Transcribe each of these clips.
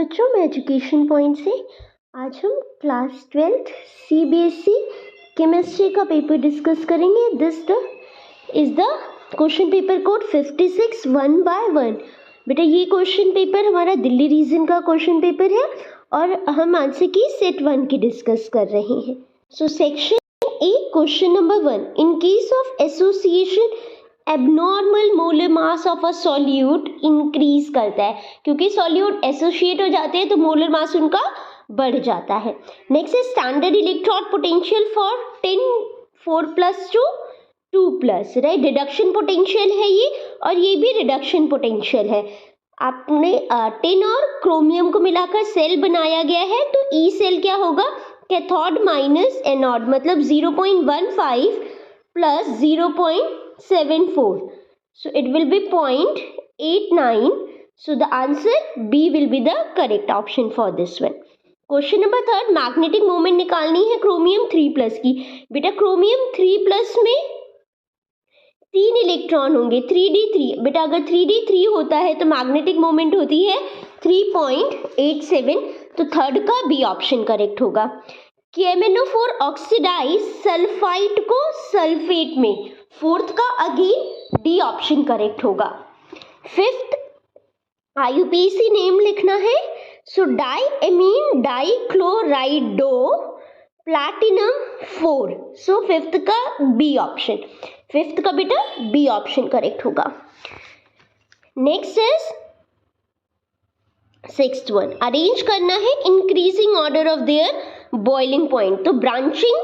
बच्चों, मैं education point से आज हम क्लास 12th CBSE केमिस्ट्री का पेपर डिस्कस करेंगे। This is the question paper code 56 1 by 1। बेटा ये क्वेश्चन पेपर हमारा दिल्ली रीजन का क्वेश्चन पेपर है और हम आज से की सेट 1 की डिस्कस कर रहे हैं। So section A, question number 1, in case of association abnormal molar mass of a solute increase करता है, क्योंकि सॉल्यूट एसोसिएट हो जाते हैं तो मोलर मास उनका बढ़ जाता है। नेक्स्ट है standard electron potential for 10 4+ to 2+, right. Reduction potential है ये, और ये भी रिडक्शन पोटेंशियल है। आपने टिन और क्रोमियम को मिलाकर सेल बनाया गया है, तो ई सेल क्या होगा, कैथोड माइनस एनोड, मतलब 0.15 plus 0.74, so it will be 0.89, so the answer B will be the correct option for this one। Question number 3, magnetic moment निकालनी है क्रोमियम 3+ की। बेटा क्रोमियम 3+ में 3 इलेक्ट्रॉन होंगे, 3d3। बेटा अगर 3d3 होता है तो मैग्नेटिक मोमेंट होती है 3.87, तो थर्ड का बी ऑप्शन करेक्ट होगा। KMnO4 ऑक्सीडाइज सल्फाइड को सल्फेट में, फोर्थ का अगेन डी ऑप्शन करेक्ट होगा। फिफ्थ IUPAC नेम लिखना है, so diammine dichlorido platinum 4, so fifth का बी ऑप्शन, फिफ्थ का बेटा बी ऑप्शन करेक्ट होगा। Next is sixth one, arrange करना है increasing order of their boiling point, तो ब्रांचिंग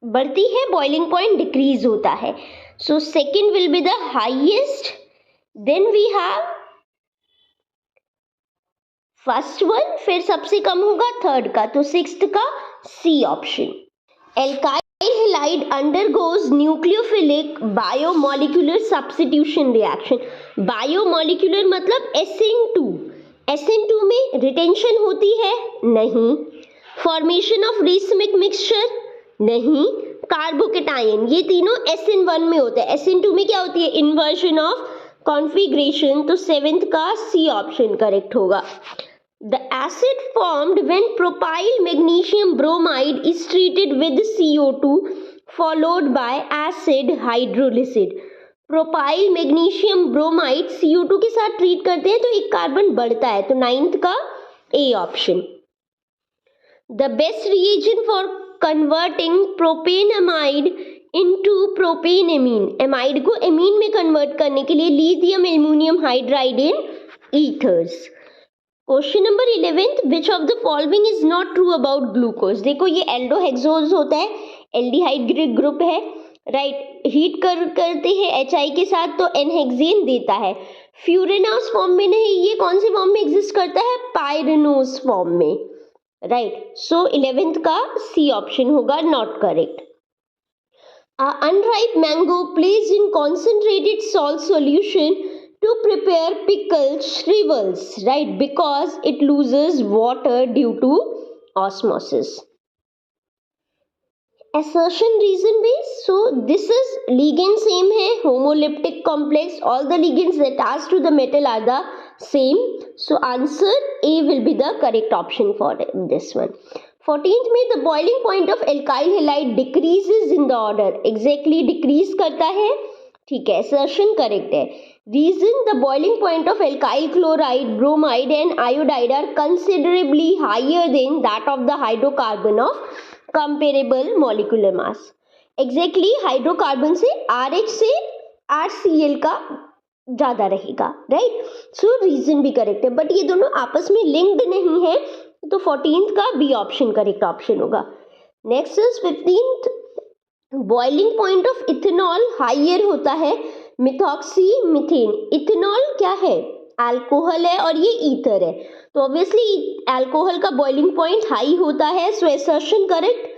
बढ़ती है, बॉइलिंग पॉइंट डिक्रीज होता है। So second will be the highest, then we have first one, फिर सबसे कम होगा थर्ड का, तो सिक्स्थ का C option. Alkyl halide undergoes nucleophilic biomolecular substitution reaction. Biomolecular मतलब SN2, SN2 में रिटेंशन होती है नहीं, फॉर्मेशन ऑफ रिसमिक मिक्सचर नहीं, कार्बोकेटायन, ये तीनों SN1 में होते हैं। SN2 में क्या होती है, इन्वर्जन ऑफ कॉन्फिग्रेशन, तो सेवेंथ का सी ऑप्शन करेक्ट होगा। The acid formed when propyl magnesium bromide is treated with CO2 followed by acid hydrolysis. Propyl magnesium bromide CO2 के साथ ट्रीट करते हैं तो एक कार्बन बढ़ता है, तो नाइन्थ का A option. The best reagent for converting propanamide into propanamine, amide को एमीन में कन्वर्ट करने के लिए lithium aluminium hydride in ethers. Question number 11, which of the following is not true about glucose. देखो ये एल्डोहेक्सोज होता है, एल्डिहाइड ग्रुप है, राइट। हीट करते हैं HI के साथ तो एनहेक्सेन देता है, फ्यूरेनोस फॉर्म में नहीं, ये कौन से फॉर्म में एग्जिस्ट करता है, पायरेनोस फॉर्म में, राइट। सो 11th का सी ऑप्शन होगा not correct. Unripe mango placed in concentrated salt solution to prepare pickled shrivels, right, because it loses water due to osmosis। assertion reason based, so this is ligand same है, homoleptic complex, all the ligands attached to the metal are the same, so answer A will be the correct option for this one। 14th में the boiling point of alkyl halide decreases in the order, exactly decrease करता है, ठीक है, assertion correct है। reason, the boiling point of alkyl chloride, bromide and iodide are considerably higher than that of the hydrocarbon of comparable molecular mass, exactly hydrocarbon से RH से HCl का ज्यादा रहेगा, राइट। सो रीजन भी करेक्ट है, but ये दोनों आपस में लिंक्ड नहीं है, तो 14th का बी ऑप्शन करेक्ट ऑप्शन होगा। Next is 15th, boiling point of ethanol higher होता है मिथॉक्सी मीथेन। इथेनॉल क्या है, अल्कोहल है और ये ईथर है, तो ऑब्वियसली अल्कोहल का बॉइलिंग पॉइंट हाई होता है, so assertion correct.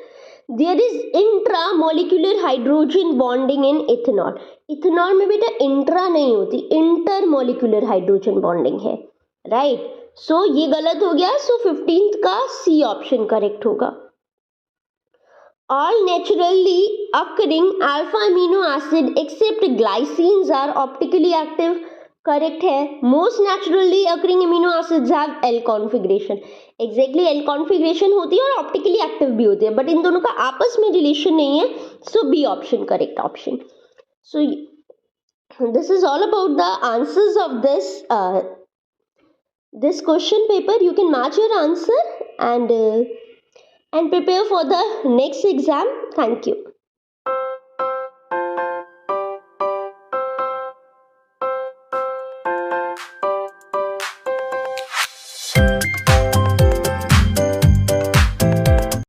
There is intra molecular hydrogen bonding in ethanol. Ethanol में बेटा इंट्रा नहीं होती, इंटर मोलिकुलर हाइड्रोजन बॉन्डिंग है, राइट। सो ये गलत हो गया, सो 15th का सी ऑप्शन करेक्ट होगा। All naturally occurring alpha amino acid except glycines are optically active. Correct है. Most naturally occurring amino acids have L configuration. Exactly L configuration होती है और ऑप्टिकली एक्टिव भी होती है, बट इन दोनों का आपस में रिलेशन नहीं है. So B option correct option. So this is all about the answers of this question paper. You can match your answer and prepare for the next exam. Thank you.